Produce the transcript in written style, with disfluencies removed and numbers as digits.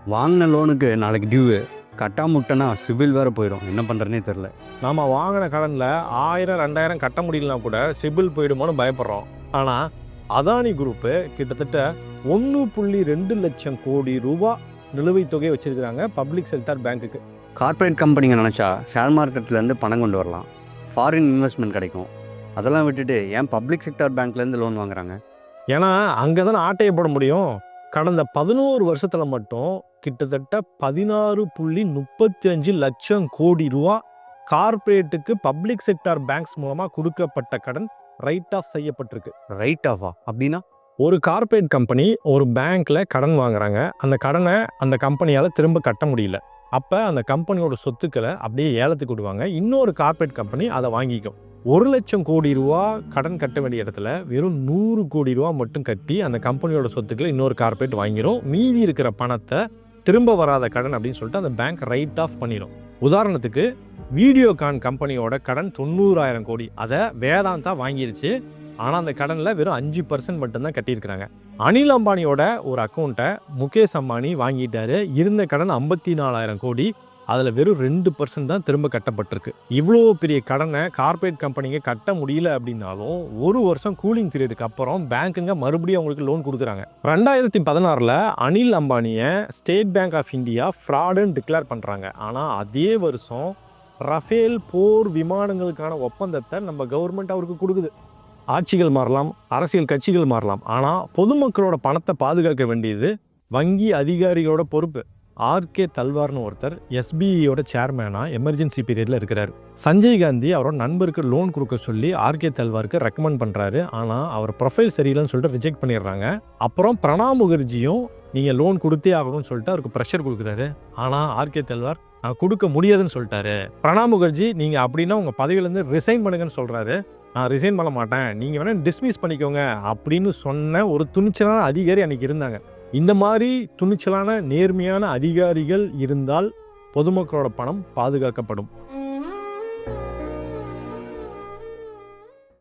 வாங்கின லோனுக்கு நாளைக்கு டியூவு கட்டாம விட்டேன்னா சிபில் வேறு போயிடும். என்ன பண்ணுறதுனே தெரில. நாம் வாங்கின கடனில் 1000 2000 கட்ட முடியலனா கூட சிபில் போயிடுமோன்னு பயப்படுறோம். ஆனால் அதானி குரூப்பு கிட்டத்தட்ட 1.2 லட்சம் கோடி ரூபா நிலுவைத் தொகையை வச்சுருக்கிறாங்க பப்ளிக் செக்டார் பேங்க்குக்கு. கார்ப்பரேட் கம்பெனிங்க நினச்சா ஷேர் மார்க்கெட்லேருந்து பணம் கொண்டு வரலாம், ஃபாரின் இன்வெஸ்ட்மெண்ட் கிடைக்கும். அதெல்லாம் விட்டுட்டு ஏன் பப்ளிக் செக்டார் பேங்க்லேருந்து லோன் வாங்குறாங்க? ஏன்னா அங்கே தானே ஆட்டையை போட முடியும். கடந்த 11 வருஷத்தில் மட்டும் கிட்டத்தட்ட 16.35 லட்சம் கோடி ரூபா கார்ப்பரேட்டுக்கு பப்ளிக் செக்டார் பேங்க்ஸ் மூலமாக கொடுக்கப்பட்ட கடன் ரைட் ஆஃப் செய்யப்பட்டிருக்கு. ரைட் ஆஃபா அப்படின்னா? ஒரு கார்ப்பரேட் கம்பெனி ஒரு பேங்க்கில் கடன் வாங்குறாங்க. அந்த கடனை அந்த கம்பெனியால் திரும்ப கட்ட முடியல. அப்போ அந்த கம்பெனியோட சொத்துக்களை அப்படியே ஏலத்துக்கு விடுவாங்க. இன்னொரு கார்ப்பரேட் கம்பெனி அதை வாங்கிக்கும். 1 லட்சம் கோடி ரூபா கடன் கட்ட வேண்டிய இடத்துல வெறும் 100 கோடி ரூபா மட்டும் கட்டி அந்த கம்பெனியோட சொத்துக்களை இன்னொரு கார்ப்பரேட் வாங்கிடும். மீதி இருக்கிற பணத்தை திரும்ப வராத கடன் அப்படின்னு சொல்லிட்டு அந்த பேங்க் ரைட் ஆஃப் பண்ணிடும். உதாரணத்துக்கு வீடியோகான் கம்பெனியோட கடன் 90,000 கோடி. அதை வேதாந்தா வாங்கிருச்சு. ஆனால் அந்த கடனில் வெறும் 5% மட்டும்தான் கட்டியிருக்கிறாங்க. அனில் அம்பானியோட ஒரு அக்கௌண்ட்டை முகேஷ் அம்பானி வாங்கிட்டாரு. இருந்த கடன் 54,000 கோடி. அதில் வெறும் 2% தான் திரும்ப கட்டப்பட்டிருக்கு. இவ்வளோ பெரிய கடனை கார்ப்பரேட் கம்பெனிங்க கட்ட முடியல அப்படின்னாலும் 1 வருஷம் கூலிங் பீரியடுக்கு அப்புறம் பேங்க்குங்க மறுபடியும் அவங்களுக்கு லோன் கொடுக்குறாங்க. 2016 அனில் அம்பானியை ஸ்டேட் பேங்க் ஆஃப் இந்தியா ஃப்ராடுன்னு டிக்ளேர் பண்ணுறாங்க. ஆனால் அதே வருஷம் ரஃபேல் போர் விமானங்களுக்கான ஒப்பந்தத்தை நம்ம கவர்மெண்ட் அவருக்கு கொடுக்குது. ஆட்சிகள் மாறலாம், அரசியல் கட்சிகள் மாறலாம், ஆனால் பொதுமக்களோட பணத்தை பாதுகாக்க வேண்டியது வங்கி அதிகாரிகளோட பொறுப்பு. ஆர்கே தல்வார்னு ஒருத்தர் எஸ்பிஐயோட சேர்மேனாக எமர்ஜென்சி பீரியடில் இருக்கிறார். சஞ்சய் காந்தி அவரோட நண்பருக்கு லோன் கொடுக்க சொல்லி ஆர்கே தல்வாருக்கு ரெக்கமெண்ட் பண்ணுறாரு. ஆனால் அவர் ப்ரொஃபைல் சரியில்லைன்னு சொல்லிட்டு ரிஜெக்ட் பண்ணிடுறாங்க. அப்புறம் பிரணாப் முகர்ஜியும் நீங்கள் லோன் கொடுத்தே ஆகணும்னு சொல்லிட்டு அவருக்கு ப்ரெஷர் கொடுக்குறாரு. ஆனால் ஆர்கே தல்வார் நான் கொடுக்க முடியாதுன்னு சொல்லிட்டாரு. பிரணாப் முகர்ஜி நீங்கள் அப்படின்னா உங்கள் பதவியிலேருந்து ரிசைன் பண்ணுங்கன்னு சொல்கிறாரு. நான் ரிசைன் பண்ண மாட்டேன், நீங்கள் வேணால் டிஸ்மிஸ் பண்ணிக்கோங்க அப்படின்னு சொன்ன ஒரு துணிச்சலான அதிகாரி அன்றைக்கி இருந்தாங்க. இந்த மாதிரி துணிச்சலான நேர்மையான அதிகாரிகள் இருந்தால் பொதுமக்களோட பணம் பாதுகாக்கப்படும்.